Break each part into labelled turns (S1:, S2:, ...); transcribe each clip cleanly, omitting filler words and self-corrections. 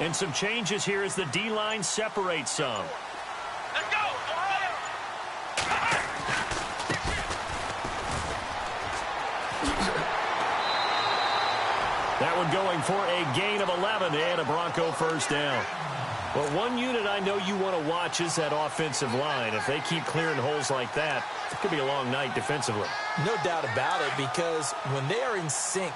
S1: And some changes here as the D-line separates some.
S2: Let's go!
S1: That one going for a gain of 11 and a Bronco first down. Well, one unit I know you want to watch is that offensive line. If they keep clearing holes like that, it could be a long night defensively.
S3: No doubt about it, because when they are in sync,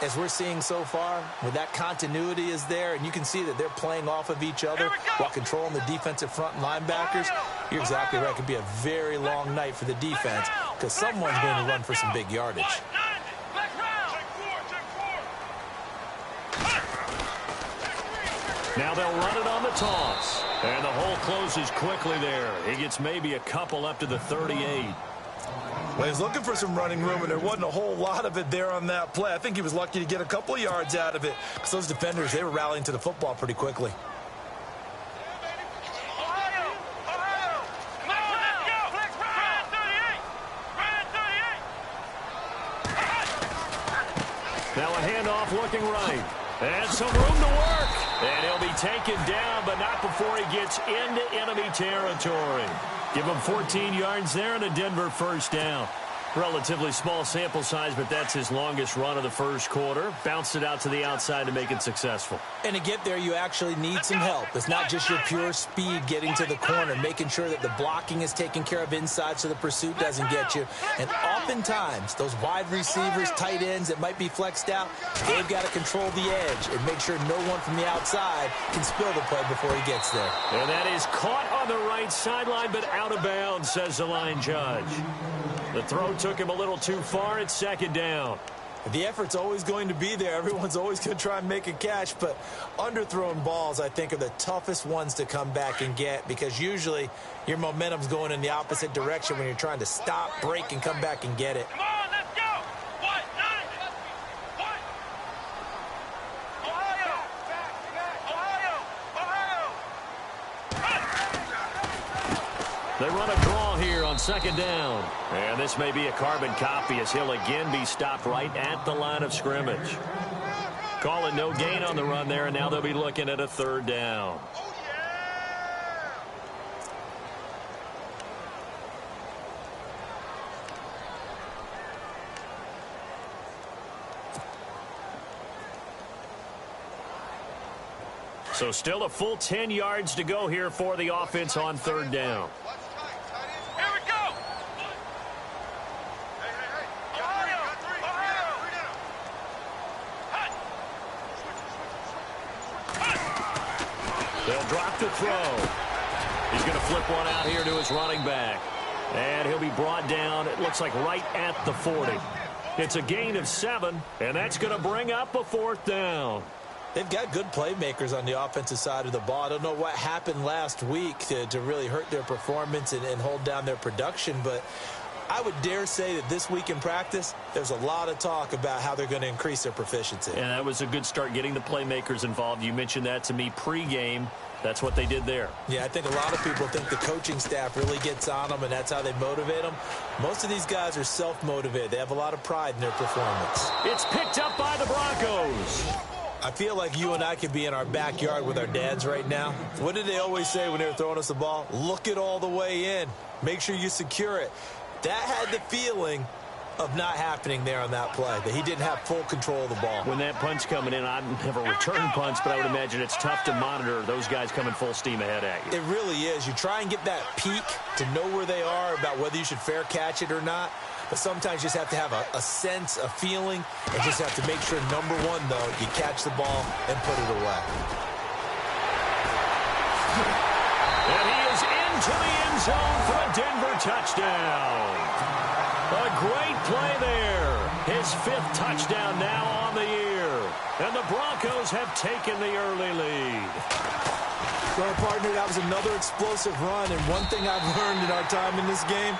S3: as we're seeing so far, when that continuity is there, and you can see that they're playing off of each other while controlling the defensive front linebackers, you're exactly right. It could be a very long night for the defense because someone's going to run for some big yardage.
S1: Now they'll run it on the toss. And the hole closes quickly there. He gets maybe a couple up to the 38.
S4: Well, he's looking for some running room, and there wasn't a whole lot of it there on that play. I think he was lucky to get a couple of yards out of it because those defenders, they were rallying to the football pretty quickly.
S1: Now a handoff looking right. And some room to work. And he'll be taken down, but not before he gets into enemy territory. Give him 14 yards there and a Denver first down. Relatively small sample size, but that's his longest run of the first quarter. Bounced it out to the outside to make it successful.
S3: And to get there, you actually need some help. It's not just your pure speed getting to the corner, making sure that the blocking is taken care of inside so the pursuit doesn't get you. And oftentimes, those wide receivers, tight ends that might be flexed out, they've got to control the edge and make sure no one from the outside can spill the play before he gets there.
S1: And that is caught on the right sideline, but out of bounds, says the line judge. The throw took him a little too far. It's second down.
S3: The effort's always going to be there. Everyone's always going to try and make a catch, but underthrown balls, I think, are the toughest ones to come back and get because usually your momentum's going in the opposite direction when you're trying to stop, break, and come back and get it.
S2: Come on, let's go! What? Ohio!
S1: They run a draw here on second down. And this may be a carbon copy as he'll again be stopped right at the line of scrimmage. Call it no gain on the run there, and now they'll be looking at a third down. So still a full 10 yards to go here for the offense on third down.
S2: Here we go! Ohio!
S1: They'll drop the throw. He's going to flip one out here to his running back. And he'll be brought down, it looks like right at the 40. It's a gain of 7, and that's going to bring up a fourth down.
S3: They've got good playmakers on the offensive side of the ball. I don't know what happened last week to really hurt their performance and hold down their production, but I would dare say that this week in practice, there's a lot of talk about how they're going to increase their proficiency.
S1: And that was a good start getting the playmakers involved. You mentioned that to me pregame. That's what they did there.
S3: Yeah, I think a lot of people think the coaching staff really gets on them, and that's how they motivate them. Most of these guys are self-motivated. They have a lot of pride in their performance.
S1: It's picked up by the Broncos.
S3: I feel like you and I could be in our backyard with our dads right now. What did they always say when they were throwing us the ball? Look it all the way in. Make sure you secure it. That had the feeling of not happening there on that play, that he didn't have full control of the ball.
S1: When that punch coming in, I've never returned punch, but I would imagine it's tough to monitor those guys coming full steam ahead at you.
S3: It really is. You try and get that peek to know where they are about whether you should fair catch it or not. But sometimes you just have to have a sense, a feeling, and just have to make sure, number one, though, you catch the ball and put it away.
S1: And he is into the end zone for a Denver touchdown. A great play there. His 5th touchdown now on the year. And the Broncos have taken the early lead.
S3: Well, partner, that was another explosive run. And one thing I've learned in our time in this game,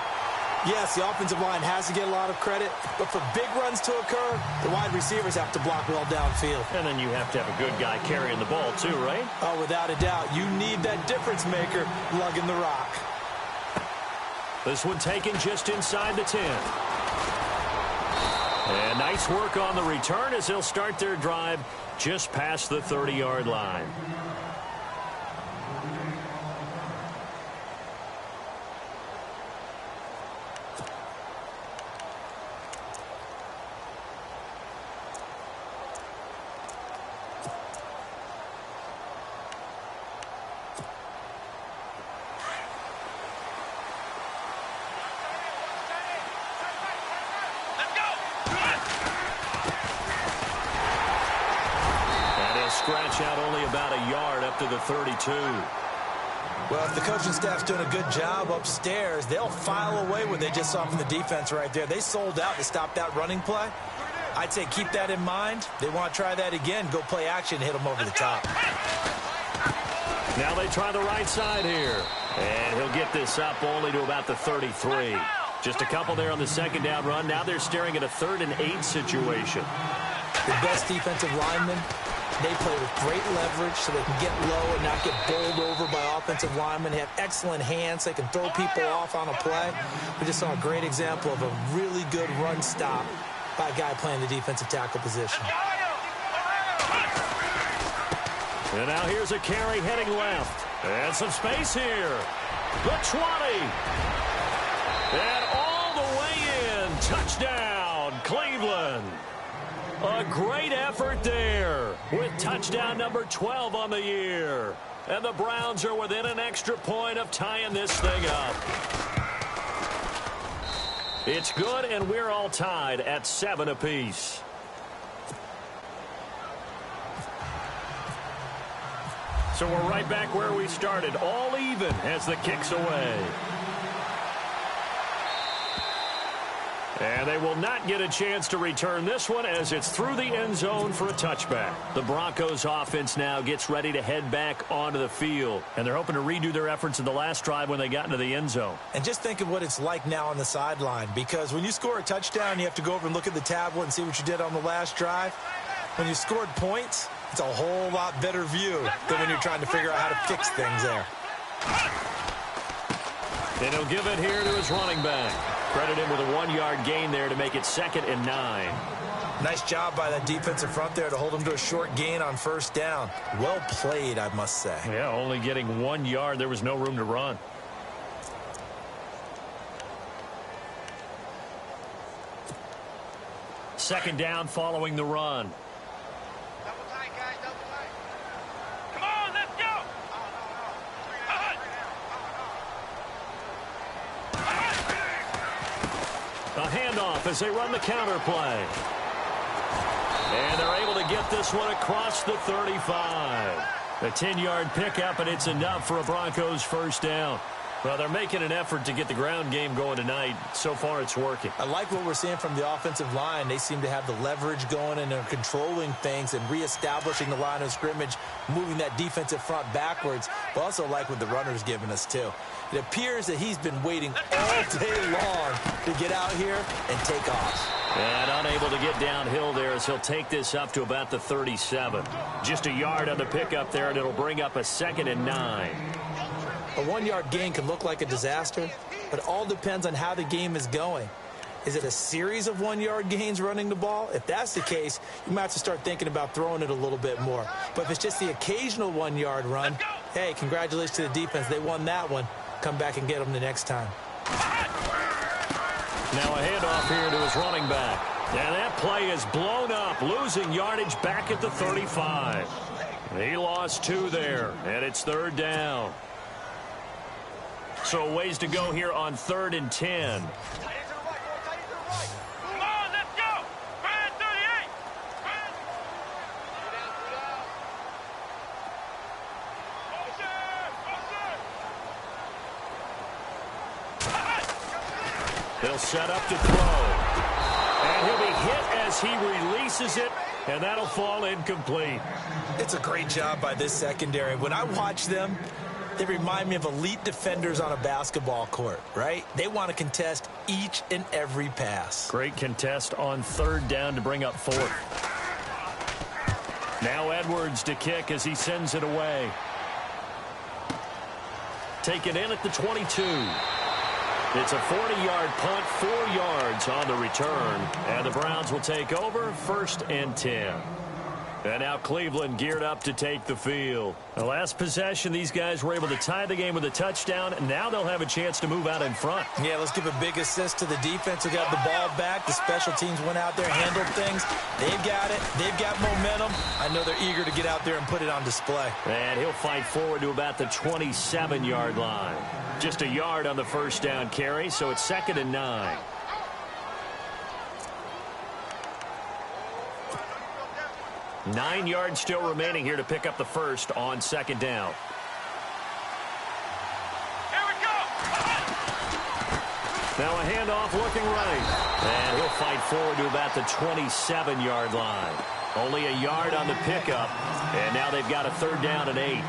S3: yes, the offensive line has to get a lot of credit, but for big runs to occur, the wide receivers have to block well downfield.
S1: And then you have to have a good guy carrying the ball too, right?
S3: Oh, without a doubt. You need that difference maker lugging the rock.
S1: This one taken just inside the 10. And nice work on the return as they'll start their drive just past the 30-yard line. Scratch out only about a yard up to the 32.
S3: Well, if the coaching staff's doing a good job upstairs, they'll file away what they just saw from the defense right there. They sold out to stop that running play. I'd say keep that in mind. They want to try that again. Go play action, hit them over the top.
S1: Now they try the right side here. And he'll get this up only to about the 33. Just a couple there on the second down run. Now they're staring at a 3rd and 8 situation.
S3: The best defensive linemen, they play with great leverage so they can get low and not get bowled over by offensive linemen. They have excellent hands. They can throw people off on a play. We just saw a great example of a really good run stop by a guy playing the defensive tackle position.
S1: And now here's a carry heading left. And some space here. The 20. And all the way in. Touchdown, Cleveland. A great effort there with touchdown number 12 on the year. And the Browns are within an extra point of tying this thing up. It's good, and we're all tied at 7 apiece. So we're right back where we started, all even as the kick's away. And they will not get a chance to return this one as it's through the end zone for a touchback. The Broncos offense now gets ready to head back onto the field. And they're hoping to redo their efforts in the last drive when they got into the end zone. And just think of what it's like now on the sideline. Because when you score a touchdown, you have to go over and look at the tablet and see what you did on the last drive. When you scored points, it's a whole lot better view than when you're trying to figure out how to fix things there. And he'll give it here to his running back. Credit him with a 1-yard gain there to make it 2nd and 9.
S3: Nice job by that defensive front there to hold him to a short gain on first down. Well played, I must say.
S1: Yeah, only getting 1 yard. There was no room to run. Second down following the run. A handoff as they run the counter play. And they're able to get this one across the 35. A 10-yard pickup, and it's enough for a Broncos first down. Well, they're making an effort to get the ground game going tonight. So far, it's working.
S3: I like what we're seeing from the offensive line. They seem to have the leverage going, and they're controlling things and reestablishing the line of scrimmage, moving that defensive front backwards. But also like what the runner's giving us, too. It appears that he's been waiting all day long to get out here and take off.
S1: And unable to get downhill there as he'll take this up to about the 37. Just a yard on the pickup there, and it'll bring up a 2nd and 9.
S3: A 1-yard gain can look like a disaster, but it all depends on how the game is going. Is it a series of 1-yard gains running the ball? If that's the case, you might have to start thinking about throwing it a little bit more. But if it's just the occasional 1-yard run, hey, congratulations to the defense. They won that one. Come back and get them the next time.
S1: Now a handoff here to his running back. And that play is blown up, losing yardage back at the 35. He lost 2 there, and it's 3rd down. So ways to go here on 3rd and 10.
S2: Come on, let's go! 38!
S1: They'll set up to throw. And he'll be hit as he releases it, and that'll fall incomplete.
S3: It's a great job by this secondary. When I watch them, they remind me of elite defenders on a basketball court, right? They want to contest each and every pass.
S1: Great contest on 3rd down to bring up 4th. Now Edwards to kick as he sends it away. Taken in at the 22. It's a 40-yard punt, 4 yards on the return. And the Browns will take over, 1st and 10. And now Cleveland geared up to take the field. The last possession, these guys were able to tie the game with a touchdown. Now they'll have a chance to move out in front.
S3: Yeah, let's give a big assist to the defense who got the ball back. The special teams went out there, handled things. They've got it. They've got momentum. I know they're eager to get out there and put it on display.
S1: And he'll fight forward to about the 27-yard line. Just a yard on the first down carry, so it's 2nd and 9. Nine yards still remaining here to pick up the first on 2nd down.
S2: Here we go.
S1: Now a handoff looking right. And he'll fight forward to about the 27-yard line. Only a yard on the pickup. And now they've got a 3rd down and 8.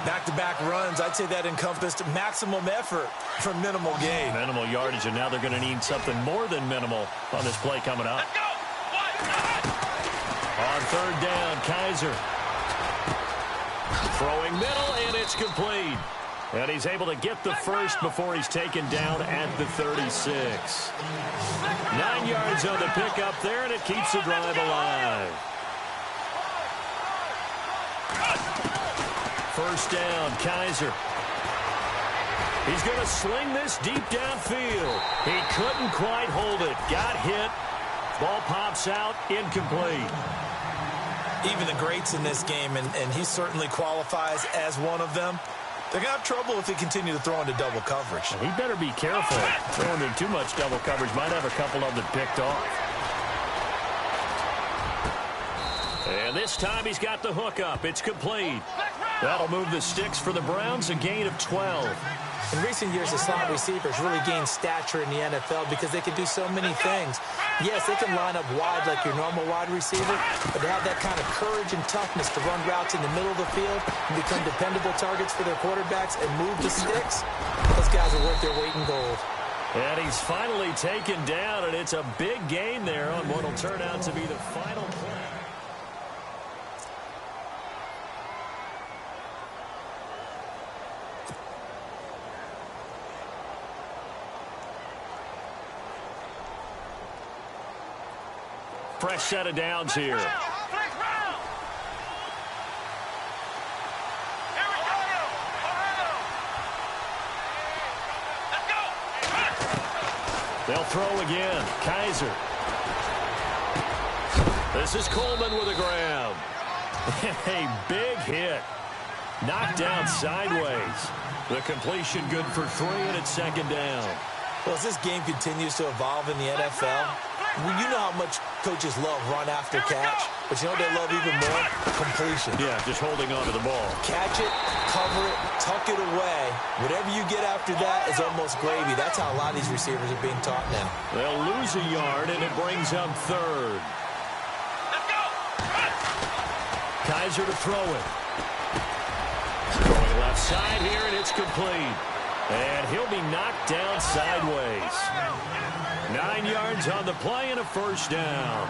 S4: Back-to-back runs, I'd say that encompassed maximum effort for minimal gain.
S1: Minimal yardage, and now they're going to need something more than minimal on this play coming up.
S2: Let's go.
S1: On 3rd down, Kaiser. Throwing middle, and it's complete. And he's able to get the first before he's taken down at the 36. 9 yards on the pickup there, and it keeps the drive alive. 1st down, Kaiser. He's going to sling this deep downfield. He couldn't quite hold it. Got hit. Ball pops out, incomplete.
S4: Even the greats in this game, and he certainly qualifies as one of them, they're going to have trouble if they continue to throw into double coverage.
S1: He better be careful. Throwing into too much double coverage might have a couple of them picked off. And this time he's got the hook up. It's complete. That'll move the sticks for the Browns, a gain of 12.
S3: In recent years, the slot receivers really gained stature in the NFL because they can do so many things. Yes, they can line up wide like your normal wide receiver, but to have that kind of courage and toughness to run routes in the middle of the field and become dependable targets for their quarterbacks and move the sticks, those guys are worth their weight in gold.
S1: And he's finally taken down, and it's a big gain there on what will turn out to be the final play. Fresh set of downs here. They'll throw again. Kaiser. This is Coleman with a grab. A big hit. Knocked down sideways. The completion good for 3, and it's 2nd down.
S3: Well, as this game continues to evolve in the NFL, you know how much coaches love run after catch, but you know what they love even more? Completion.
S1: Yeah, just holding on to the ball.
S3: Catch it, cover it, tuck it away. Whatever you get after that is almost gravy. That's how a lot of these receivers are being taught now.
S1: They'll lose a yard, and it brings up 3rd.
S2: Let's go.
S1: Kaiser to throw it. Throwing left side here, and it's complete. And he'll be knocked down sideways. 9 yards on the play and a 1st down.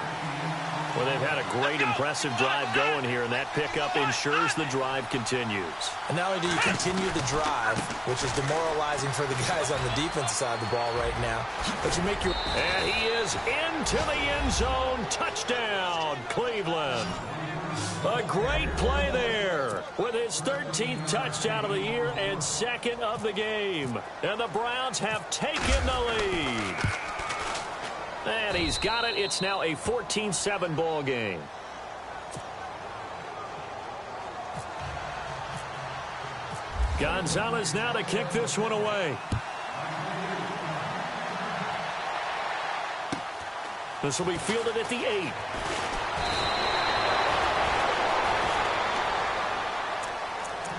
S1: Well, they've had a great, impressive drive going here, and that pickup ensures the drive continues.
S3: And not only do you continue the drive, which is demoralizing for the guys on the defensive side of the ball right now, but you make your...
S1: And he is into the end zone. Touchdown, Cleveland. A great play there with his 13th touchdown of the year and 2nd of the game. And the Browns have taken the lead. And he's got it. It's now a 14-7 ball game. Gonzalez now to kick this one away. This will be fielded at the 8.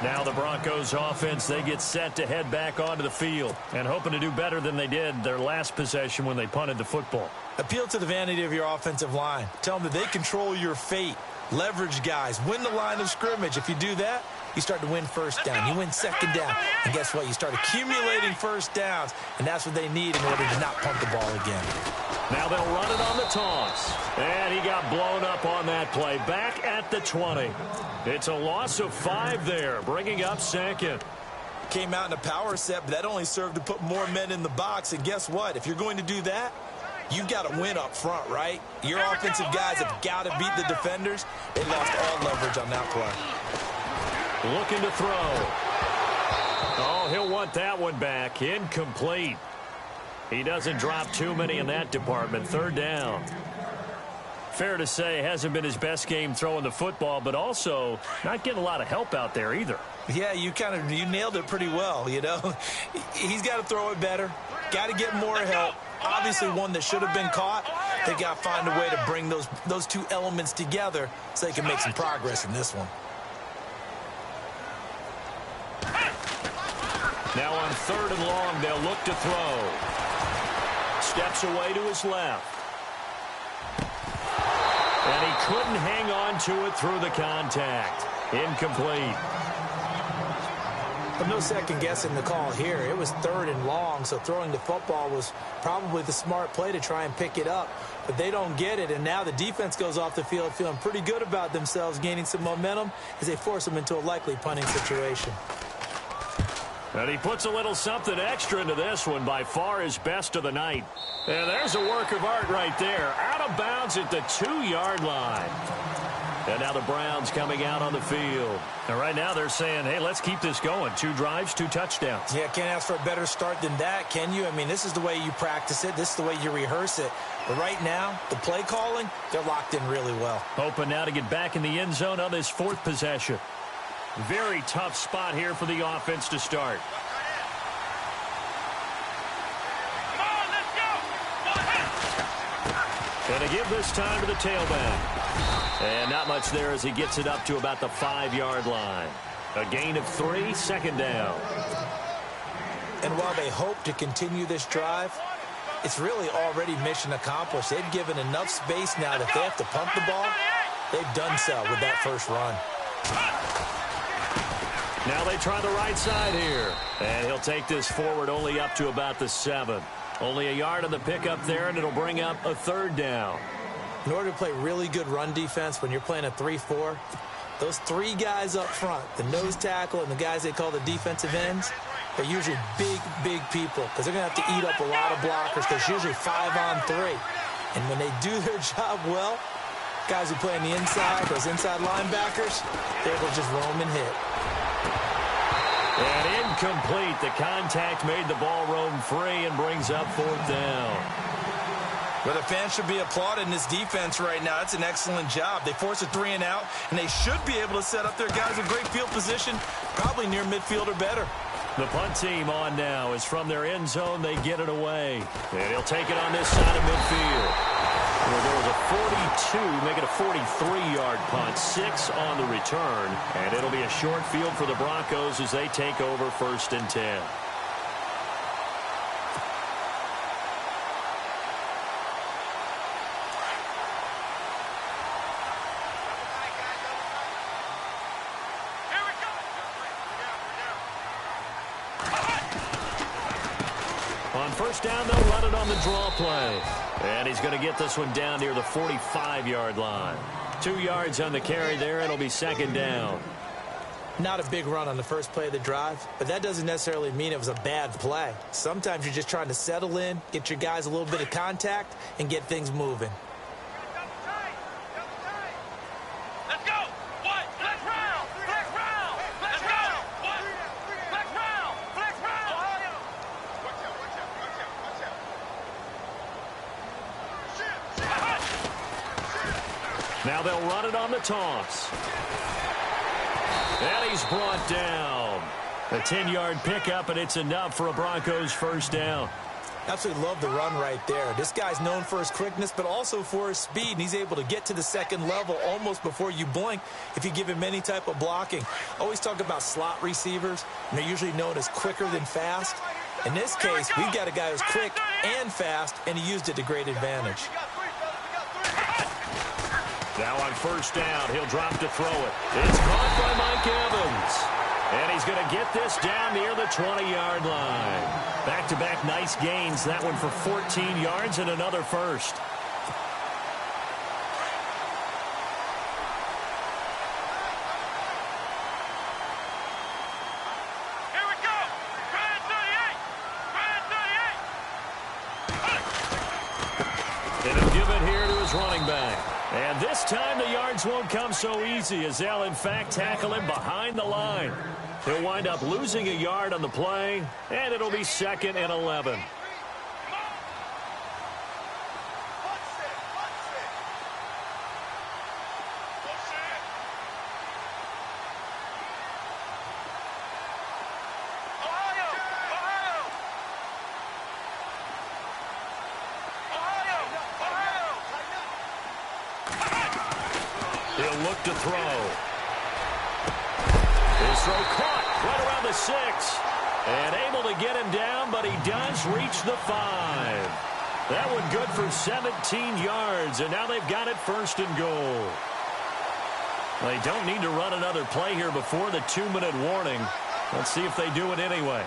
S1: Now the Broncos offense, they get set to head back onto the field and hoping to do better than they did their last possession when they punted the football.
S4: Appeal to the vanity of your offensive line. Tell them that they control your fate. Leverage guys. Win the line of scrimmage. If you do that, you start to win 1st down. You win 2nd down. And guess what? You start accumulating 1st downs. And that's what they need in order to not punt the ball again.
S1: Now they'll run it on the toss. And he got blown up on that play. Back at the 20. It's a loss of 5 there, bringing up 2nd.
S4: Came out in a power set, but that only served to put more men in the box. And guess what? If you're going to do that, you've got to win up front, right? Your offensive guys have got to beat the defenders. They lost all leverage on that play.
S1: Looking to throw. Oh, he'll want that one back. Incomplete. He doesn't drop too many in that department. Third down. Fair to say, hasn't been his best game throwing the football, but also not getting a lot of help out there either.
S4: Yeah, you nailed it pretty well, you know. He's got to throw it better. Got to get more help. Obviously one that should have been caught. They got to find a way to bring those two elements together so they can make some progress in this one.
S1: Now on 3rd and long, they'll look to throw. Steps away to his left. And he couldn't hang on to it through the contact. Incomplete.
S3: But no second guessing the call here. It was 3rd and long, so throwing the football was probably the smart play to try and pick it up. But they don't get it, and now the defense goes off the field feeling pretty good about themselves, gaining some momentum as they force them into a likely punting situation.
S1: And he puts a little something extra into this one, by far his best of the night. And there's a work of art right there. Out of bounds at the 2-yard line. And now the Browns coming out on the field. And right now they're saying, hey, let's keep this going. 2 drives, 2 touchdowns.
S3: Yeah, can't ask for a better start than that, can you? I mean, this is the way you practice it. This is the way you rehearse it. But right now, the play calling, they're locked in really well.
S1: Hoping now to get back in the end zone on this 4th possession. Very tough spot here for the offense to start.
S2: Come on, let's go!
S1: And to give this time to the tailback. And not much there as he gets it up to about the 5-yard line. A gain of 3, 2nd down.
S3: And while they hope to continue this drive, it's really already mission accomplished. They've given enough space now that they have to punt the ball. They've done so with that first run.
S1: Now they try the right side here. And he'll take this forward only up to about the 7. Only a yard on the pickup there, and it'll bring up a 3rd down.
S3: In order to play really good run defense when you're playing a 3-4, those 3 guys up front, the nose tackle and the guys they call the defensive ends, they're usually big people because they're going to have to eat up a lot of blockers because usually 5 on 3. And when they do their job well, guys who play on the inside, those inside linebackers, they're able to just roam and hit.
S1: And incomplete. The contact made the ball roam free and brings up 4th down.
S4: Well, the fans should be applauding this defense right now. It's an excellent job. They force a 3 and out, and they should be able to set up their guys in great field position, probably near midfield or better.
S1: The punt team on now is from their end zone. They get it away. And he'll take it on this side of midfield. Well, there was a 42, make it a 43-yard punt, 6 on the return. And it'll be a short field for the Broncos as they take over 1st and 10. On 1st down, they'll run it on the draw play. And he's going to get this one down near the 45-yard line. 2 yards on the carry there. It'll be 2nd down.
S3: Not a big run on the first play of the drive, but that doesn't necessarily mean it was a bad play. Sometimes you're just trying to settle in, get your guys a little bit of contact, and get things moving.
S2: Let's go! What? Flex round! Flex round! Let's go! What? Flex round! Flex round! Watch out, watch out, watch out, watch out.
S1: Now they'll run it on the toss. And he's brought down. A 10-yard pickup, and it's enough for a Broncos 1st down.
S3: Absolutely love the run right there. This guy's known for his quickness, but also for his speed, and he's able to get to the 2nd level almost before you blink if you give him any type of blocking. Always talk about slot receivers, and they're usually known as quicker than fast. In this case, we've got a guy who's quick and fast, and he used it to great advantage.
S1: Now on 1st down, he'll drop to throw it. It's caught by Mike Evans. And he's going to get this down near the 20-yard line. Back-to-back nice gains. That one for 14 yards and another 1st.
S2: Here we go!
S1: And this time the yards won't come so easy as they'll, in fact, tackle him behind the line. He'll wind up losing a yard on the play, and it'll be 2nd and 11.
S2: He'll
S1: look to throw. His throw caught right around the 6. And able to get him down, but he does reach the 5. That one good for 17 yards, and now they've got it 1st and goal. They don't need to run another play here before the 2-minute warning. Let's see if they do it anyway.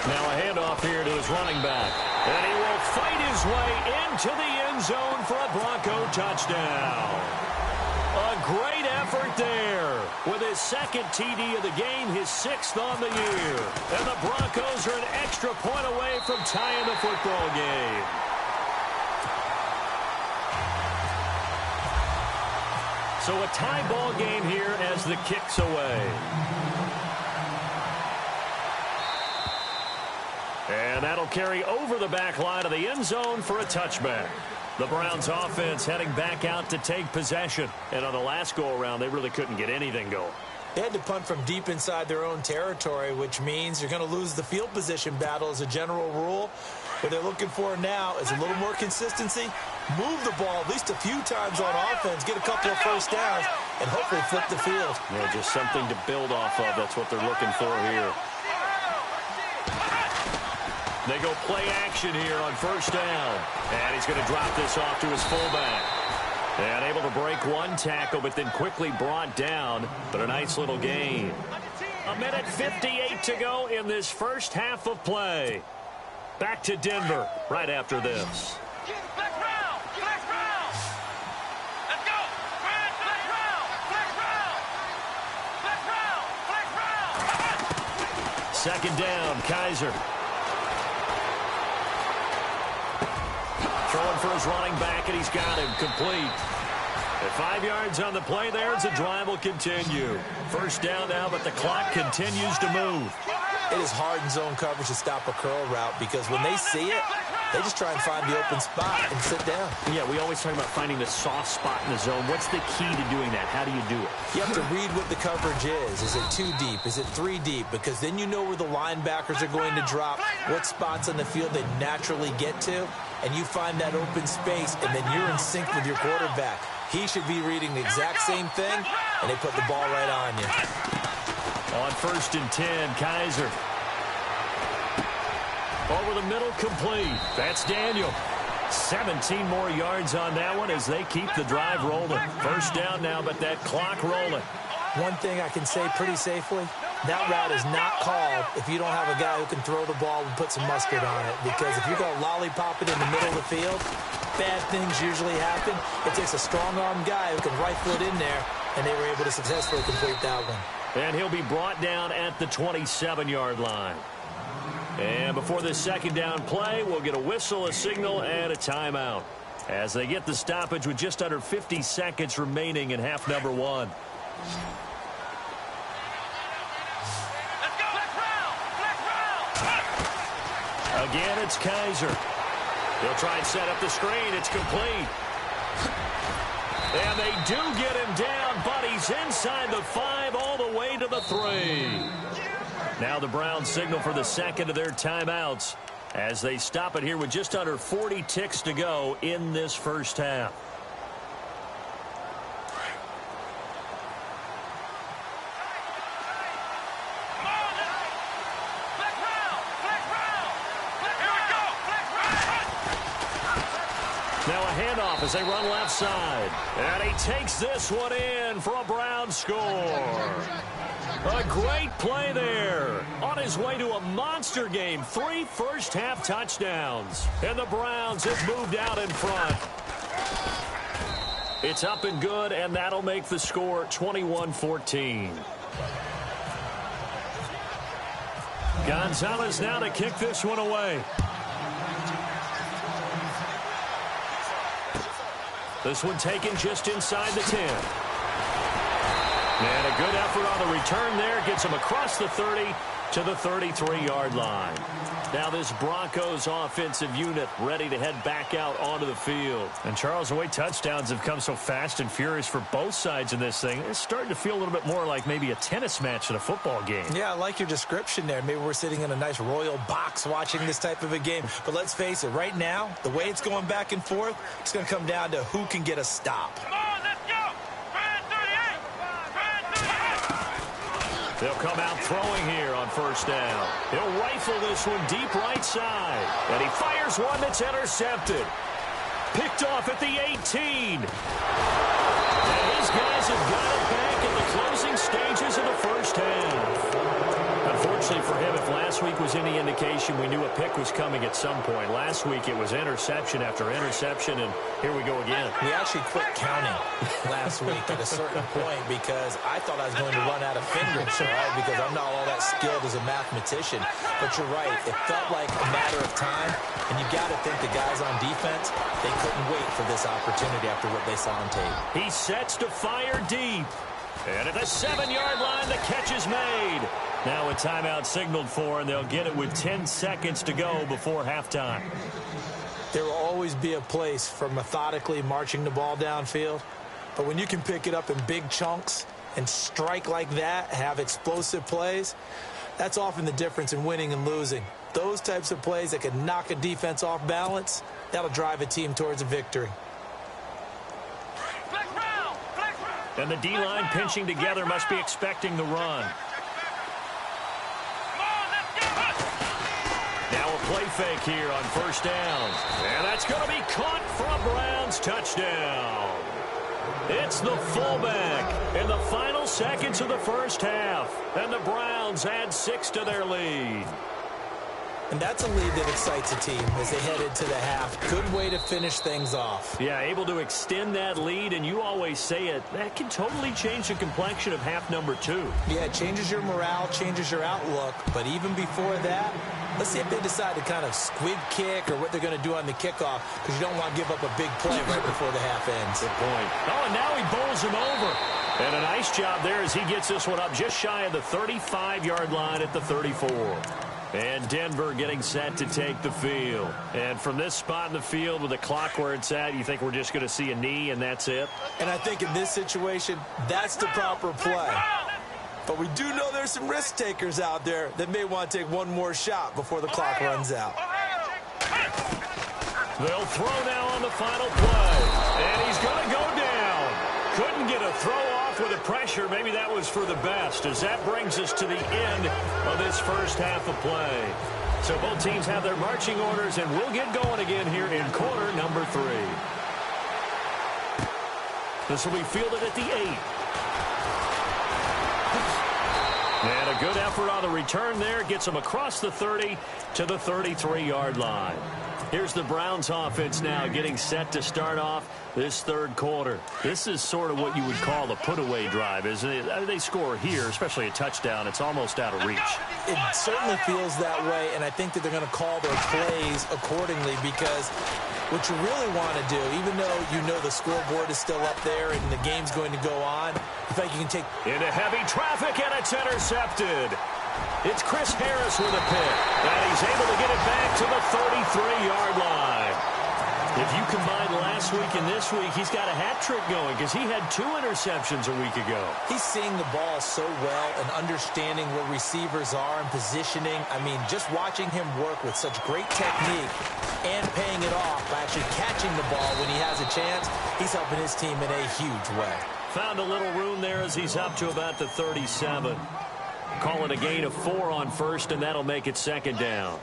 S1: Now a handoff here to his running back. And he will fight his way into the end zone for a Bronco touchdown. A great effort there with his 2nd TD of the game, his 6th on the year. And the Broncos are an extra point away from tying the football game. So a tie ball game here as the kick's away. And that'll carry over the back line of the end zone for a touchback. The Browns offense heading back out to take possession. And on the last go-around, they really couldn't get anything going.
S3: They had to punt from deep inside their own territory, which means you're going to lose the field position battle as a general rule. What they're looking for now is a little more consistency, move the ball at least a few times on offense, get a couple of first downs, and hopefully flip the field.
S1: Yeah, just something to build off of. That's what they're looking for here. They go play action here on 1st down. And he's going to drop this off to his fullback. And able to break one tackle, but then quickly brought down. But a nice little gain. 1:58 to go in this first half of play. Back to Denver right after this.
S2: Flex round! Flex round! Let's go! Flex round! Flex round! Flex round! Flex round!
S1: 2nd down, Kaiser. Throwing for his running back, and he's got him complete. At 5 yards on the play there, as the drive will continue. 1st down now, but the clock continues to move.
S3: It is hard in zone coverage to stop a curl route because when they see it, they just try and find the open spot and sit down.
S1: Yeah, we always talk about finding the soft spot in the zone. What's the key to doing that? How do you do it?
S3: You have to read what the coverage is. Is it 2 deep? Is it 3 deep? Because then you know where the linebackers are going to drop, what spots on the field they naturally get to, and you find that open space, and then you're in sync with your quarterback. He should be reading the exact same thing, and they put the ball right on you.
S1: On 1st and 10, Kaiser. Over the middle, complete. That's Daniel. 17 more yards on that one as they keep the drive rolling. 1st down now, but that clock rolling.
S3: One thing I can say pretty safely, that route is not called if you don't have a guy who can throw the ball and put some mustard on it. Because if you're going to lollipop it in the middle of the field, bad things usually happen. It takes a strong-arm guy who can rifle it in there, and they were able to successfully complete that one.
S1: And he'll be brought down at the 27-yard line. And before this 2nd down play, we'll get a whistle, a signal, and a timeout as they get the stoppage with just under 50 seconds remaining in half number 1.
S2: Let's go! Flex round!
S1: Again, it's Kaiser. He'll try and set up the screen. It's complete. And they do get him down, but he's inside the 5 all the way to the 3. Now the Browns signal for the 2nd of their timeouts as they stop it here with just under 40 ticks to go in this first half. Now a handoff as they run left side. And he takes this one in for a Browns score. A great play there. On his way to a monster game. 3 first-half touchdowns. And the Browns have moved out in front. It's up and good, and that'll make the score 21-14. Gonzalez now to kick this one away. This one taken just inside the 10. And a good effort on the return there. Gets him across the 30 to the 33-yard line. Now this Broncos offensive unit ready to head back out onto the field. And Charles, the way touchdowns have come so fast and furious for both sides in this thing, it's starting to feel a little bit more like maybe a tennis match in a football game. Yeah, I like your description there. Maybe we're sitting in a nice royal box watching this type of a game. But let's face it, right now, the way it's going back and forth, it's going to come down to who can get a stop. They'll come out throwing here on first down. He'll rifle this one deep right side. And he fires one that's intercepted. Picked off at the 18. And his guys have got it back in the closing stages of the first half. Unfortunately for him, if last week was any indication, we knew a pick was coming at some point. Last week it was interception after interception, and here we go again. We actually quit counting last week at a certain point because I thought I was going to run out of fingers, right? Because I'm not all that skilled as a mathematician. But you're right. It felt like a matter of time, and you got to think the guys on defense, they couldn't wait for this opportunity after what they saw on tape. He sets to fire deep. And at the 7-yard line, the catch is made. Now a timeout signaled for, and they'll get it with 10 seconds to go before halftime. There will always be a place for methodically marching the ball downfield. But when you can pick it up in big chunks and strike like that, have explosive plays, that's often the difference in winning and losing. Those types of plays that can knock a defense off balance, that'll drive a team towards a victory. And the D-line pinching together must be expecting the run. Now a play fake here on first down. And that's going to be caught for a Browns touchdown. It's the fullback in the final seconds of the first half. And the Browns add 6 to their lead. And that's a lead that excites a team as they head into the half. Good way to finish things off. Yeah, able to extend that lead, and you always say it, that can totally change the complexion of half number 2. Yeah, it changes your morale, changes your outlook, but even before that, let's see if they decide to kind of squib kick or what they're going to do on the kickoff, because you don't want to give up a big play right before the half ends. Good point. Oh, and now he bowls him over. And a nice job there as he gets this one up just shy of the 35-yard line at the 34. And Denver getting set to take the field. And from this spot in the field with the clock where it's at, you think we're just going to see a knee and that's it? And I think in this situation, that's the proper play. But we do know there's some risk takers out there that may want to take one more shot before the clock runs out. They'll throw now on the final play. And he's going to go down. Couldn't get a throw off with the pressure. Maybe that was for the best, as that brings us to the end of this first half of play. So both teams have their marching orders, and we'll get going again here in quarter number 3. This will be fielded at the 8. And a good effort on the return there. Gets him across the 30 to the 33-yard line. Here's the Browns offense now getting set to start off this third quarter. This is sort of what you would call a put-away drive, isn't it? They score here, especially a touchdown. It's almost out of reach. It certainly feels that way, and I think that they're going to call their plays accordingly, because what you really want to do, even though you know the scoreboard is still up there and the game's going to go on, you think you can take into heavy traffic, and it's intercepted. It's Chris Harris with a pick, and he's able to get it back to the 33-yard line. If you combine last week and this week, he's got a hat trick going because he had 2 interceptions a week ago. He's seeing the ball so well and understanding where receivers are and positioning. I mean, just watching him work with such great technique and paying it off by actually catching the ball when he has a chance, he's helping his team in a huge way. Found a little room there as he's up to about the 37. Call it a gain of 4 on first, and that'll make it second down.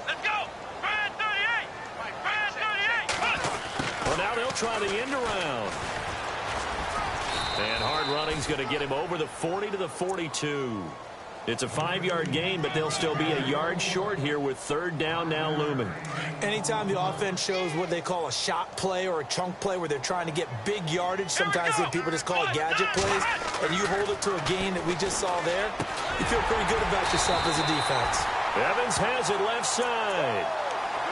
S2: Let's go! Brand 38! Brand 38!
S1: Well, now they'll try the end around. And hard running's going to get him over the 40 to the 42. It's a 5-yard gain, but they'll still be a yard short here with third down now looming. Anytime the offense shows what they call a shot play or a chunk play where they're trying to get big yardage, sometimes people just call it gadget plays, and you hold it to a gain that we just saw there, you feel pretty good about yourself as a defense. Evans has it left side.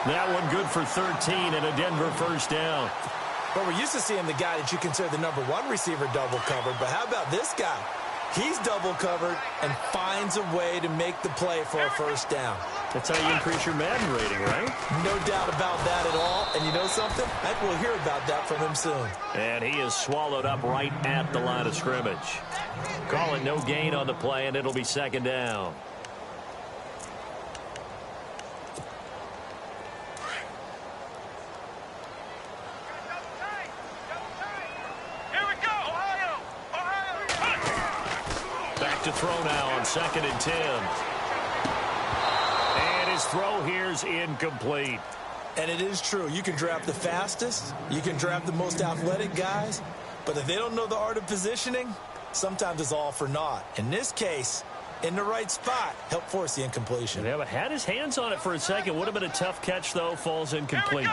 S1: That one good for 13 and a Denver first down.
S3: Well, we're used to seeing the guy that you consider the number one receiver double covered, but how about this guy? He's double covered and finds a way to make the play for a first down.
S1: That's how you increase your Madden rating, right?
S3: No doubt about that at all. And you know something? I think we'll hear about that from him soon.
S1: And he is swallowed up right at the line of scrimmage. Call it no gain on the play, and it'll be second down. To throw now on 2nd and 10. And his throw here's incomplete.
S3: And it is true. You can draft the fastest. You can draft the most athletic guys. But if they don't know the art of positioning, sometimes it's all for naught. In this case, in the right spot, help force the incompletion.
S1: Yeah, but had his hands on it for a second. Would have been a tough catch, though. Falls incomplete.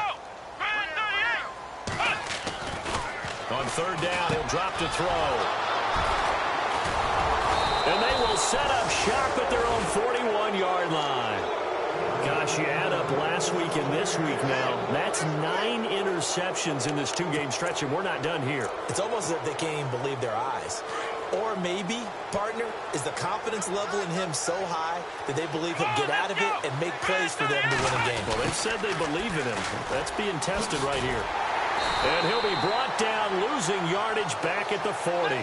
S1: On 3rd down, he'll drop to throw. And they will set up shop at their own 41-yard line. Gosh, you add up last week and this week now. That's 9 interceptions in this 2-game stretch, and we're not done here.
S3: It's almost as if they can't even believe their eyes. Or maybe, partner, is the confidence level in him so high that they believe he'll get out of it and make plays for them to win a game.
S1: Well, they've said they believe in him. That's being tested right here. And he'll be brought down, losing yardage back at the 40.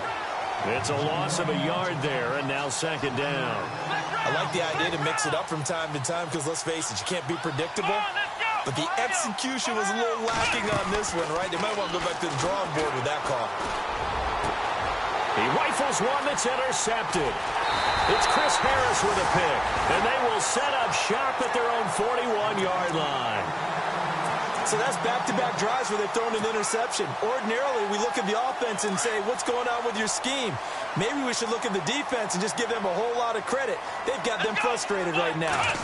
S1: It's a loss of a yard there, and now 2nd down.
S3: I like the idea to mix it up from time to time because, let's face it, you can't be predictable. But the execution was a little lacking on this one, right? They might want to go back to the drawing board with that call.
S1: He rifles one that's intercepted. It's Chris Harris with a pick, and they will set up shop at their own 41-yard line.
S3: So that's back-to-back drives where they've thrown an interception. Ordinarily, we look at the offense and say, what's going on with your scheme? Maybe we should look at the defense and just give them a whole lot of credit. They've got them frustrated right now.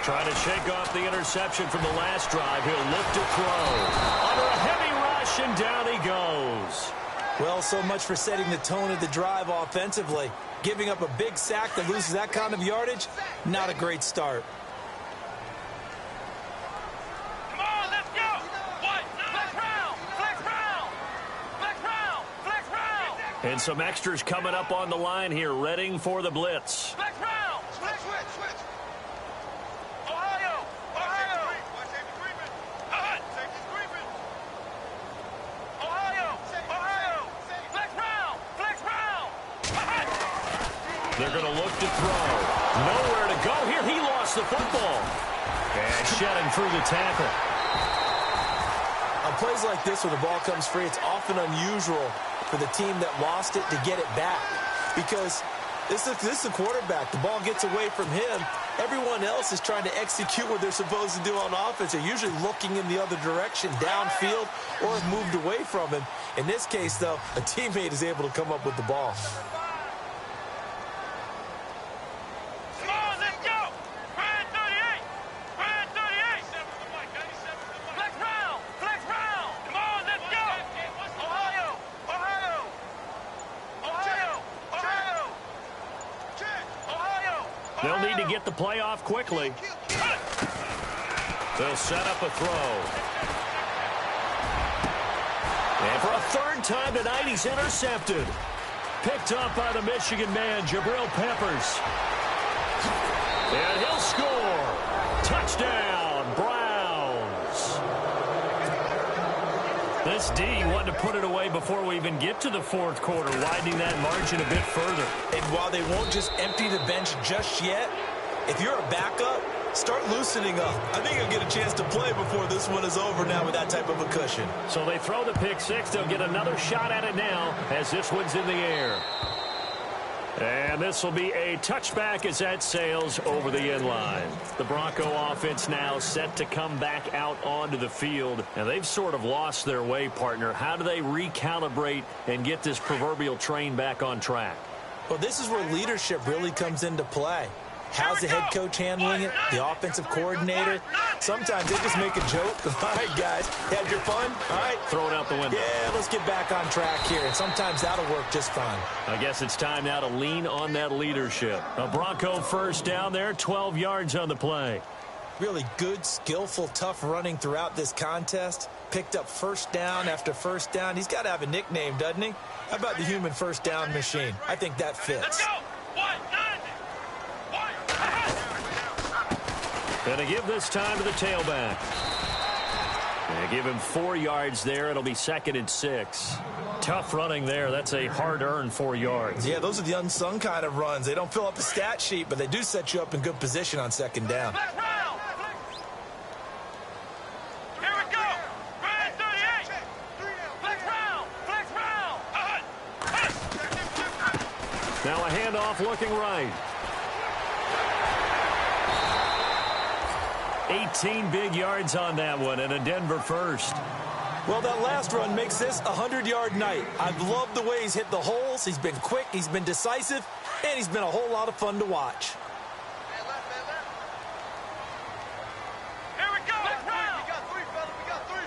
S1: Trying to shake off the interception from the last drive. He'll look to throw. Under a heavy rush, and down he goes.
S3: Well, so much for setting the tone of the drive offensively. Giving up a big sack that loses that kind of yardage, not a great start.
S1: And some extras coming up on the line here, readying for the blitz.
S2: Flex round. Switch. Ohio. Watch safety creeping. Safety's creeping. Ohio. Flex round.
S1: They're going to look to throw. Nowhere to go here. He lost the football. And shedding through the tackle.
S3: On plays like this where the ball comes free, it's often unusual for the team that lost it to get it back. Because this is the quarterback. The ball gets away from him. Everyone else is trying to execute what they're supposed to do on offense. They're usually looking in the other direction, downfield, or have moved away from him. In this case, though, a teammate is able to come up with the ball.
S1: They'll need to get the play off quickly. They'll set up a throw. And for a 3rd time tonight, he's intercepted. Picked up by the Michigan man, Jabril Peppers. And he'll score. Touchdown, Browns. This D wanted to put it away before we even get to the 4th quarter, widening that margin a bit further.
S3: And while they won't just empty the bench just yet, if you're a backup, start loosening up. I think you'll get a chance to play before this one is over now with that type of a cushion.
S1: So they throw the pick 6. They'll get another shot at it now as this one's in the air. And this will be a touchback as that sails over the end line. The Bronco offense now set to come back out onto the field. And they've sort of lost their way, partner. How do they recalibrate and get this proverbial train back on track?
S3: Well, this is where leadership really comes into play. How's the head coach handling it? The offensive coordinator? Sometimes they just make a joke. All right, guys, had your fun? All right.
S1: Throw it out the window.
S3: Yeah, let's get back on track here. And sometimes that'll work just fine.
S1: I guess it's time now to lean on that leadership. A Bronco first down there, 12 yards on the play.
S3: Really good, skillful, tough running throughout this contest. Picked up first down after first down. He's got to have a nickname, doesn't he? How about the human first down machine? I think that fits.
S2: Let's go.
S1: Going to give this time to the tailback. They give him 4 yards there. It'll be 2nd and 6. Tough running there. That's a hard-earned 4 yards.
S3: Yeah, those are the unsung kind of runs. They don't fill up a stat sheet, but they do set you up in good position on 2nd down.
S2: Here we go. Red 38. Flex round. Flex round.
S1: Now a handoff looking right. 18 big yards on that one, and a Denver first.
S3: Well, that last run makes this a 100-yard night. I've loved the way he's hit the holes. He's been quick, he's been decisive, and he's been a whole lot of fun to watch.
S2: Here we go. We got 3, fellas. We got 3.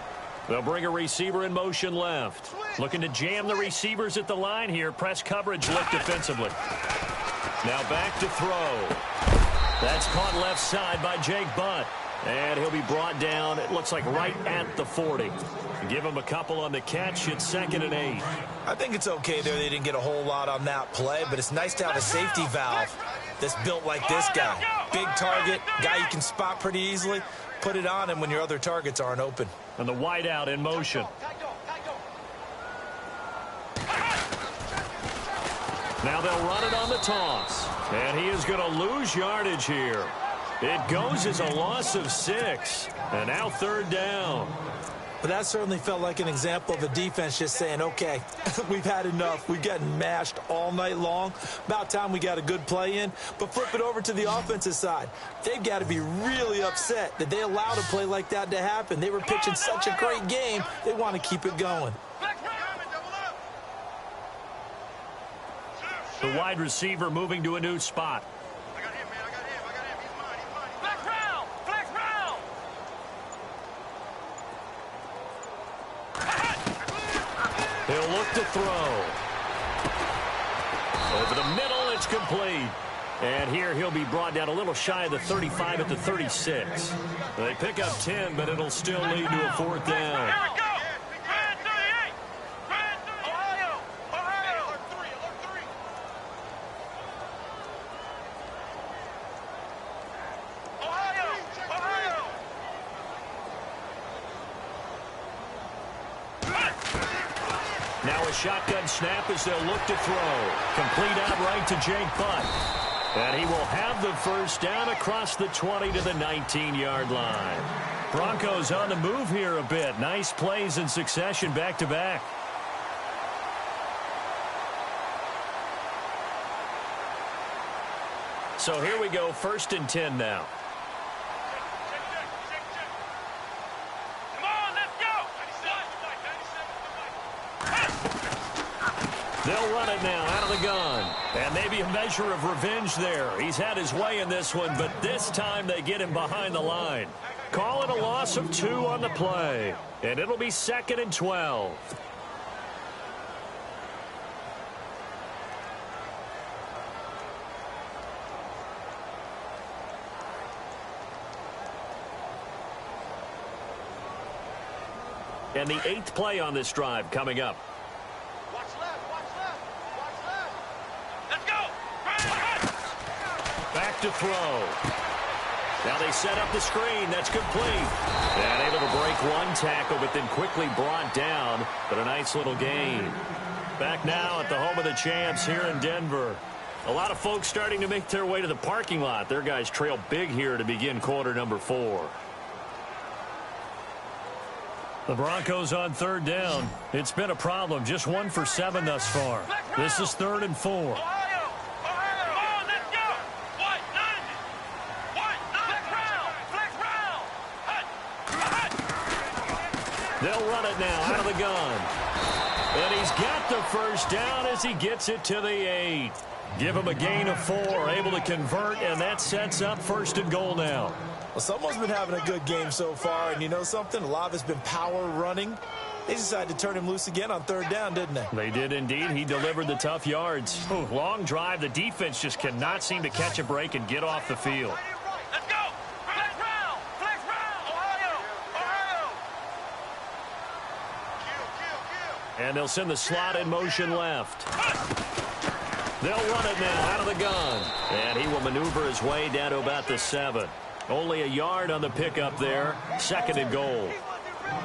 S1: They'll bring a receiver in motion left. Looking to jam the receivers at the line here. Press coverage look defensively. Now back to throw. That's caught left side by Jake Butt. And he'll be brought down, it looks like right at the 40. Give him a couple on the catch. It's 2nd and 8.
S3: I think it's okay there. They didn't get a whole lot on that play, but it's nice to have a safety valve that's built like this guy. Big target, guy you can spot pretty easily. Put it on him when your other targets aren't open.
S1: And the wide out in motion. Now they'll run it on the toss. And he is going to lose yardage here. It goes as a loss of 6. And now 3rd down.
S3: But that certainly felt like an example of a defense just saying, okay, we've had enough. We've gotten mashed all night long. About time we got a good play in. But flip it over to the offensive side. They've got to be really upset that they allowed a play like that to happen. They were pitching such a great game, they want to keep it going.
S1: The wide receiver moving to a new spot.
S2: I got him, man. I got him. He's mine. Flex round. Flex round.
S1: He'll look to throw. Over the middle, it's complete. And here he'll be brought down a little shy of the 35 at the 36. They pick up 10, but it'll still lead to a 4th down.
S2: Here we go. Red 38. Red 38. Ohio. Alert 3. Ohio.
S1: Now a shotgun snap as they'll look to throw. Complete outright to Jake Butt. And he will have the first down across the 20 to the 19-yard line. Broncos on the move here a bit. Nice plays in succession back-to-back. So here we go, 1st and 10 now.
S2: Come on, let's go.
S1: They'll run it now out of the gun. And maybe a measure of revenge there. He's had his way in this one, but this time they get him behind the line. Call it a loss of 2 on the play. And it'll be 2nd and 12. And the 8th play on this drive coming up.
S2: Watch left. Let's go.
S1: Back to throw. Now they set up the screen. That's complete. And able to break one tackle, but then quickly brought down. But a nice little gain. Back now at the home of the champs here in Denver. A lot of folks starting to make their way to the parking lot. Their guys trail big here to begin quarter number 4. The Broncos on 3rd down. It's been a problem. Just 1 for 7 thus far. This is 3rd and 4.
S2: Ohio. Come on, let's go. White 90. Flex round.
S1: They'll run it now out of the gun. And he's got the first down as he gets it to the 8. Give him a gain of 4. Able to convert, and that sets up 1st and goal now.
S3: Well, someone's been having a good game so far, and you know something? A lot of it's been power running. They decided to turn him loose again on 3rd down, didn't they?
S1: They did indeed. He delivered the tough yards. Ooh, long drive. The defense just cannot seem to catch a break and get off the field.
S2: Let's go. Flex round.
S1: And they'll send the slot in motion left. They'll run it now out of the gun. And he will maneuver his way down to about the 7. Only a yard on the pickup there. 2nd and goal.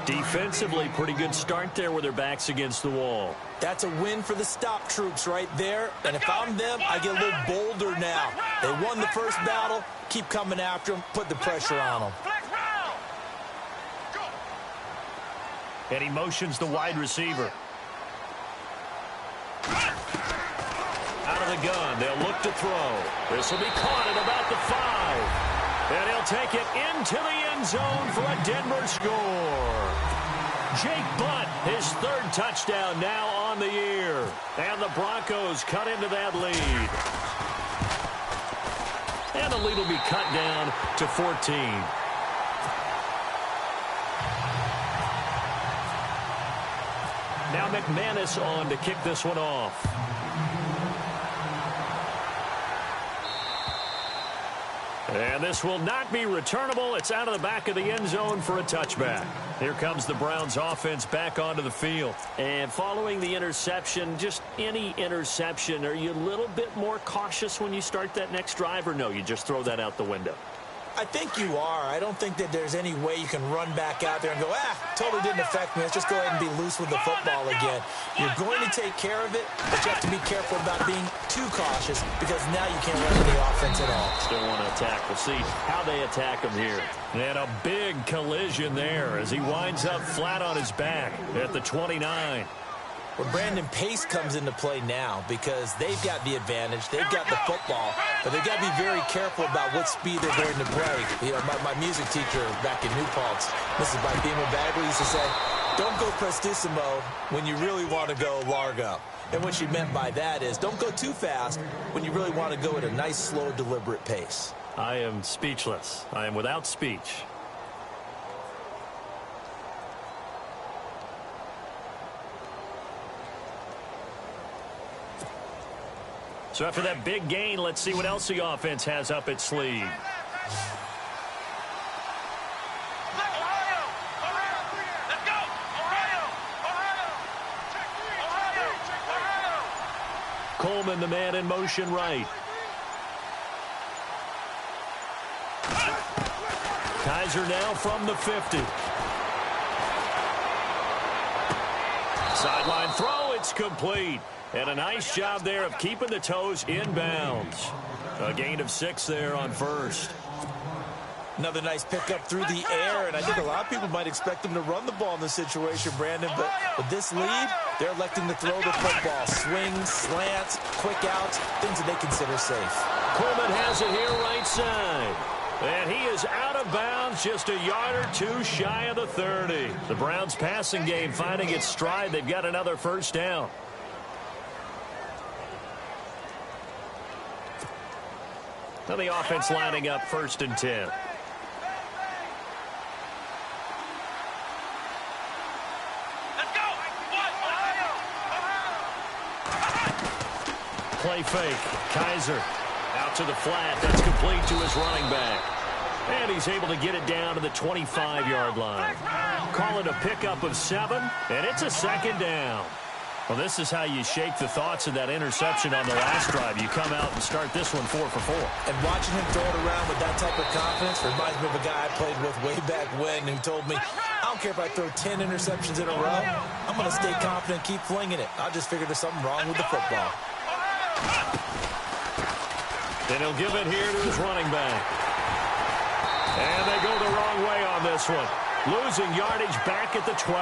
S1: Defensively, pretty good start there with their backs against the wall.
S3: That's a win for the stop troops right there. And if I'm them, I get a little bolder now. They won the first battle. Keep coming after them. Put the pressure on them.
S1: And he motions the wide receiver. Out of the gun. They'll look to throw. This will be caught at about the 5. And he'll take it into the end zone for a Denver score. Jake Butt, his 3rd touchdown now on the year. And the Broncos cut into that lead. And the lead will be cut down to 14. Now McManus on to kick this one off. And this will not be returnable. It's out of the back of the end zone for a touchback. Here comes the Browns offense back onto the field. And following the interception, just any interception, are you a little bit more cautious when you start that next drive, or no, you just throw that out the window?
S3: I think you are. I don't think that there's any way you can run back out there and go, totally didn't affect me. Let's just go ahead and be loose with the football again. You're going to take care of it, but you have to be careful about being too cautious because now you can't run the offense at all.
S1: Still want to attack. We'll see how they attack him here. And a big collision there as he winds up flat on his back at the 29.
S3: Well, Brandon, pace comes into play now because they've got the advantage. They've got the football, but they've got to be very careful about what speed they're going to play. You know, my music teacher back in New Paltz, Mrs. Bifema Bagley, used to say, don't go prestissimo when you really want to go largo. And what she meant by that is don't go too fast when you really want to go at a nice, slow, deliberate pace.
S1: I am speechless. I am without speech. So after that big gain, let's see what else the offense has up its sleeve. Coleman, the man in motion right. Kaiser now from the 50. Sideline throw, it's complete. And a nice job there of keeping the toes inbounds. A gain of 6 there on first.
S3: Another nice pickup through the air, and I think a lot of people might expect them to run the ball in this situation, Brandon, but with this lead, they're electing to throw the football. Swings, slants, quick outs, things that they consider safe.
S1: Coleman has it here right side. And he is out of bounds, just a yard or two shy of the 30. The Browns passing game finding its stride. They've got another first down. Now the offense lining up 1st and 10. Play fake. Kaiser out to the flat. That's complete to his running back. And he's able to get it down to the 25-yard line. Call it a pickup of 7, and it's a 2nd down. Well, this is how you shake the thoughts of that interception on the last drive. You come out and start this one 4 for 4.
S3: And watching him throw it around with that type of confidence reminds me of a guy I played with way back when who told me, I don't care if I throw 10 interceptions in a row. I'm going to stay confident, keep flinging it. I just figured there's something wrong with the football.
S1: Then he'll give it here to his running back. And they go the wrong way on this one. Losing yardage back at the 12.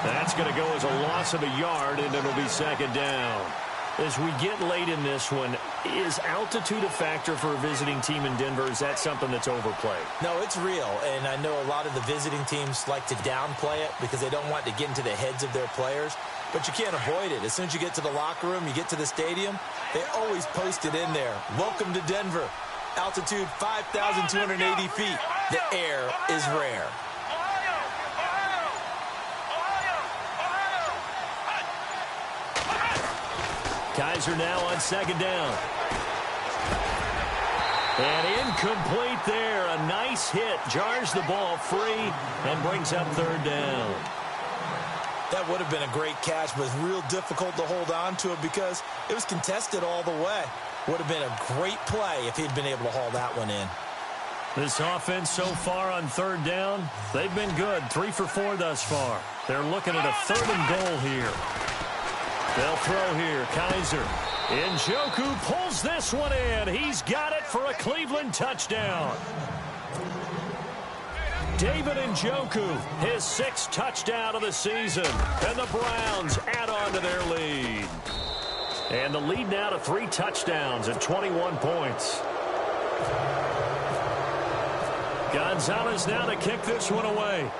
S1: That's going to go as a loss of a yard, and it'll be 2nd down. As we get late in this one, is altitude a factor for a visiting team in Denver? Is that something that's overplayed?
S3: No, it's real, and I know a lot of the visiting teams like to downplay it because they don't want to get into the heads of their players, but you can't avoid it. As soon as you get to the locker room, you get to the stadium, they always post it in there. Welcome to Denver. Altitude 5,280 feet. The air is rare.
S1: Kaiser now on 2nd down. And incomplete there. A nice hit. Jars the ball free and brings up 3rd down.
S3: That would have been a great catch, but it's real difficult to hold on to it because it was contested all the way. Would have been a great play if he'd been able to haul that one in.
S1: This offense so far on third down, they've been good. 3 for 4 thus far. They're looking at a 3rd and goal here. They'll throw here. Kaiser. Njoku pulls this one in. He's got it for a Cleveland touchdown. David Njoku, his 6th touchdown of the season. And the Browns add on to their lead. And the lead now to 3 touchdowns at 21 points. Gonzalez now to kick this one away.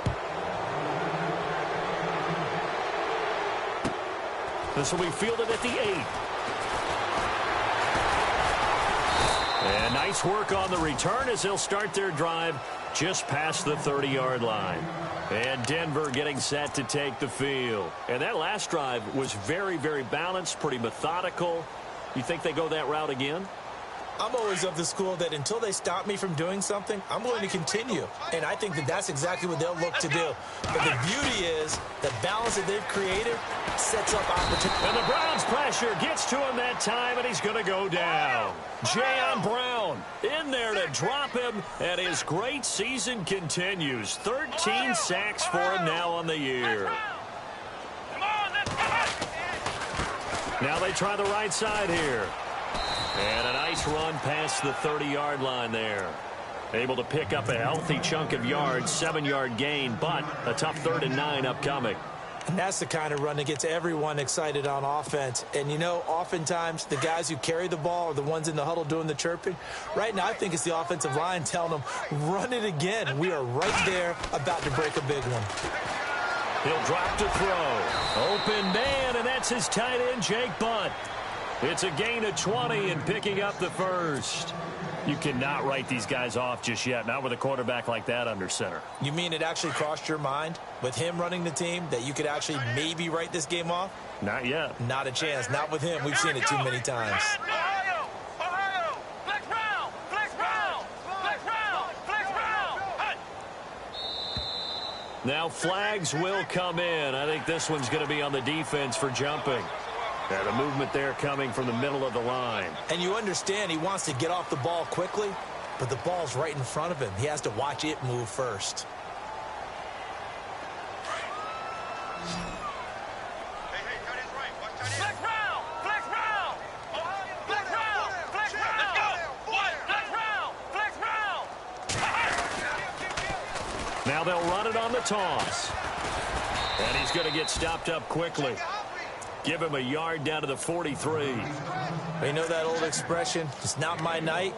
S1: This will be fielded at the 8. And nice work on the return as they'll start their drive just past the 30-yard line. And Denver getting set to take the field. And that last drive was very, very balanced, pretty methodical. You think they go that route again?
S3: I'm always of the school that until they stop me from doing something, I'm going to continue. And I think that that's exactly what they'll look to do. But the beauty is the balance that they've created sets up opportunity.
S1: And the Browns pressure gets to him that time, and he's going to go down. Jayon Brown in there to drop him, and his great season continues. 13 sacks for him now on the year. Now they try the right side here. And a nice run past the 30-yard line there. Able to pick up a healthy chunk of yards, 7-yard gain, but a tough 3rd and 9 upcoming.
S3: And that's the kind of run that gets everyone excited on offense. And, you know, oftentimes the guys who carry the ball are the ones in the huddle doing the chirping. Right now I think it's the offensive line telling them, run it again. We are right there about to break a big one.
S1: He'll drop to throw. Open man, and that's his tight end, Jake Butt. It's a gain of 20 and picking up the 1st. You cannot write these guys off just yet, not with a quarterback like that under center.
S3: You mean it actually crossed your mind with him running the team that you could actually maybe write this game off?
S1: Not yet.
S3: Not a chance. Not with him. We've seen it too many times.
S1: Now flags will come in. I think this one's going to be on the defense for jumping. And a movement there coming from the middle of the line.
S3: And you understand he wants to get off the ball quickly, but the ball's right in front of him. He has to watch it move first.
S1: Now they'll run it on the toss. And he's going to get stopped up quickly. Give him a yard down to the 43.
S3: You know that old expression, it's not my night?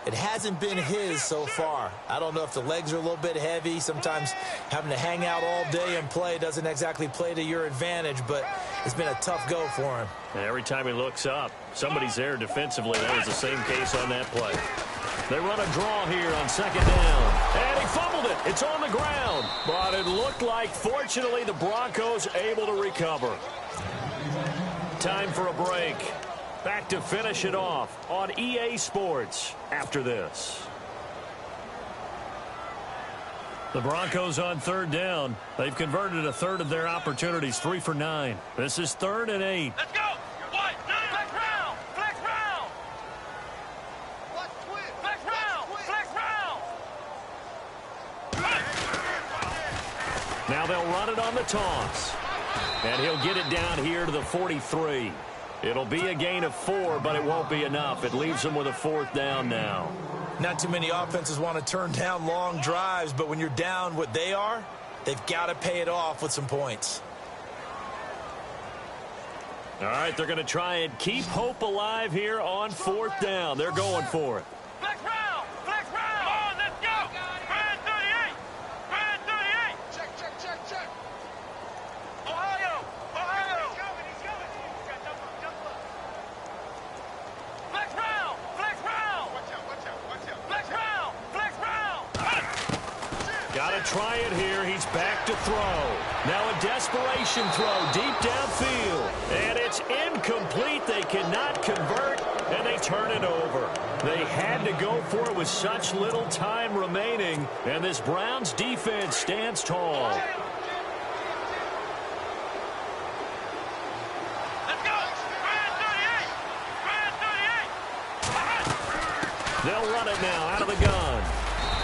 S3: It hasn't been his so far. I don't know if the legs are a little bit heavy. Sometimes having to hang out all day and play doesn't exactly play to your advantage, but it's been a tough go for him.
S1: And every time he looks up, somebody's there defensively. That was the same case on that play. They run a draw here on 2nd down. And he fumbled it. It's on the ground. But it looked like, fortunately, the Broncos able to recover. Time for a break. Back to finish it off on EA Sports after this. The Broncos on 3rd down. They've converted a 1/3 of their opportunities, 3 for 9. This is 3rd and 8.
S2: Let's go. What? Flex round. Flex round. Flex round. Flex round.
S1: Now they'll run it on the toss. And he'll get it down here to the 43. It'll be a gain of 4, but it won't be enough. It leaves him with a 4th down now.
S3: Not too many offenses want to turn down long drives, but when you're down what they are, they've got to pay it off with some points.
S1: All right, they're going to try and keep hope alive here on 4th down. They're going for it.
S2: Flex round. Flex round. Come on, let's go. Brand 38. Brand 38. Check. Ohio. He's coming. Flex round. Flex round. Watch out. Flex round.
S1: Got to try it here. He's back to throw. Now a desperation throw deep downfield. And it's incomplete. They cannot convert, and they turn it over. They had to go for it with such little time remaining, and this Browns defense stands tall. They'll run it now out of the gun.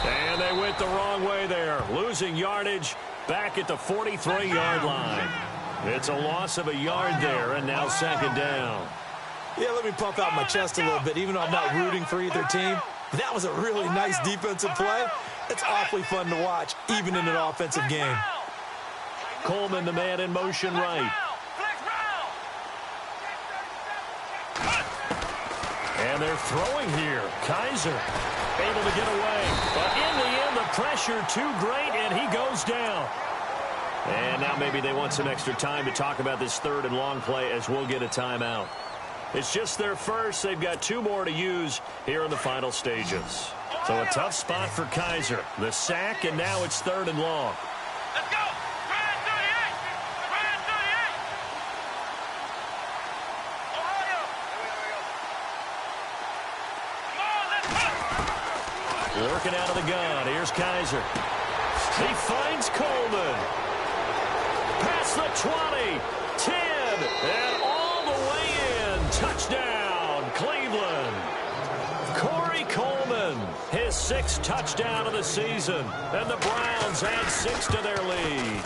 S1: And they went the wrong way there, losing yardage back at the 43-yard line. It's a loss of a yard there, and now second down.
S3: Yeah, let me pump out my chest a little bit, even though I'm not rooting for either team. That was a really nice defensive play. It's awfully fun to watch, even in an offensive game.
S1: Coleman, the man in motion right. And they're throwing here. Kaiser able to get away. But in the end, the pressure too great, and he goes down. And now maybe they want some extra time to talk about this third and long play as we'll get a timeout. It's just their first. They've got 2 more to use here in the final stages. So a tough spot for Kaiser. The sack, and now it's third and long.
S2: Let's go! Ryan 38! Ryan 38! Ohio! Come on, let's go!
S1: Working out of the gun. Here's Kaiser. He finds Coleman. Past the 20, 10, and all the way in. Touchdown, Cleveland. Corey Coleman, his 6th touchdown of the season. And the Browns add 6 to their lead.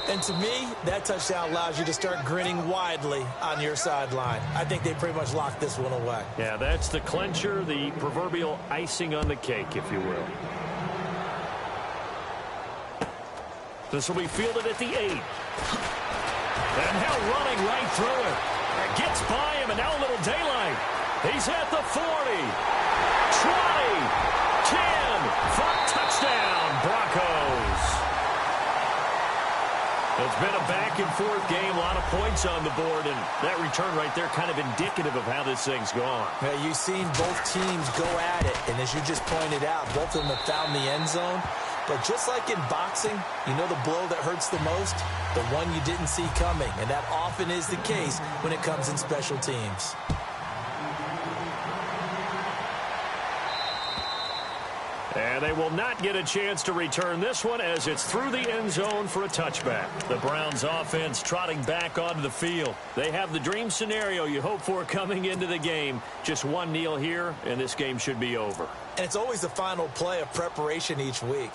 S3: And to me, that touchdown allows you to start grinning widely on your sideline. I think they pretty much locked this one away.
S1: Yeah, that's the clincher, the proverbial icing on the cake, if you will. This will be fielded at the 8. And now running right through it. And gets by him, and now a little daylight. He's at the 40. 20. 10. For touchdown, Broncos. It's been a back-and-forth game, a lot of points on the board, and that return right there kind of indicative of how this thing's gone.
S3: Yeah, you've seen both teams go at it, and as you just pointed out, both of them have found the end zone. But just like in boxing, you know the blow that hurts the most? The one you didn't see coming, and that often is the case when it comes in special teams.
S1: And they will not get a chance to return this one as it's through the end zone for a touchback. The Browns offense trotting back onto the field. They have the dream scenario you hope for coming into the game. Just one kneel here, and this game should be over.
S3: And it's always the final play of preparation each week.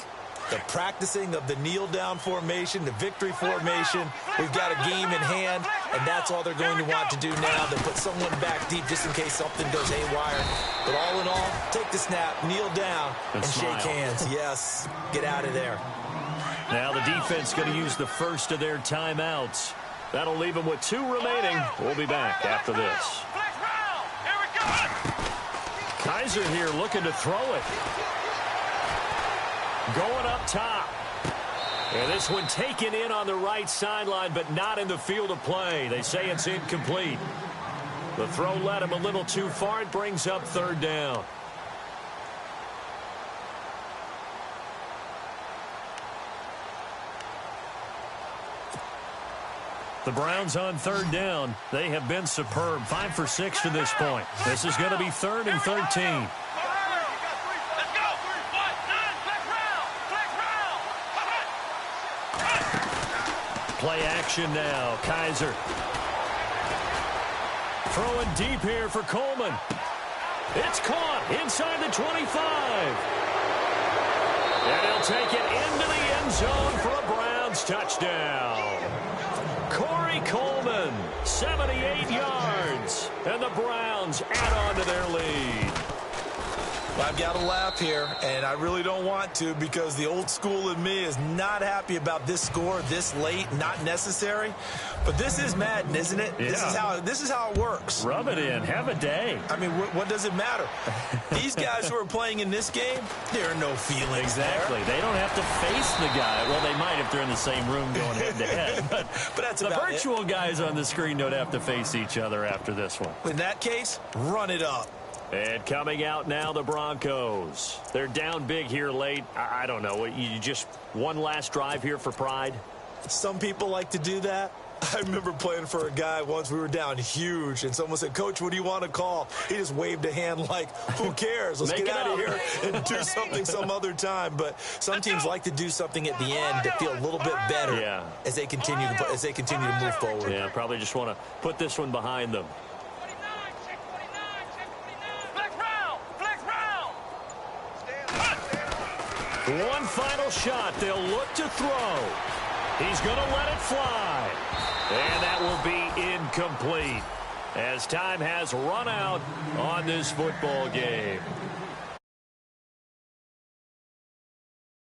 S3: The practicing of the kneel-down formation, the victory formation. We've got a game in hand, and that's all they're going to want to do now. They put someone back deep just in case something goes haywire. But all in all, take the snap, kneel down, and shake hands. Yes, get out of there.
S1: Now the defense going to use the first of their timeouts. That'll leave them with 2 remaining. We'll be back after this. Kaiser here looking to throw it. Going up top. And this one taken in on the right sideline, but not in the field of play. They say it's incomplete. The throw led him a little too far. It brings up third down. The Browns on third down. They have been superb. 5 for 6 to this point. This is going to be 3rd and 13. Play action now. Kaiser. Throwing deep here for Coleman. It's caught inside the 25. And he'll take it into the end zone for a Browns touchdown. Corey Coleman, 78 yards. And the Browns add on to their lead.
S3: I've got to laugh here, and I really don't want to because the old school in me is not happy about this score this late, not necessary. But this is Madden, isn't it?
S1: Yeah.
S3: This is how it works.
S1: Rub it in. Have a day.
S3: I mean, what does it matter? These guys who are playing in this game, there are no feelings
S1: Exactly.
S3: there.
S1: They don't have to face the guy. Well, they might if they're in the same room going head-to-head. But
S3: that's
S1: the
S3: about
S1: virtual guys on the screen don't have to face each other after this one.
S3: In that case, run it up.
S1: And coming out now, the Broncos. They're down big here late. I don't know. You just one last drive here for pride?
S3: Some people like to do that. I remember playing for a guy once. We were down huge, and someone said, "Coach, what do you want to call?" He just waved a hand like, who cares? Let's get out of here and do something some other time. But some teams like to do something at the end to feel a little bit better as they continue to move forward.
S1: Yeah, probably just want to put this one behind them.
S2: Flex
S1: One final shot. They'll look to throw. He's going to let it fly. And that will be incomplete as time has run out on this football game.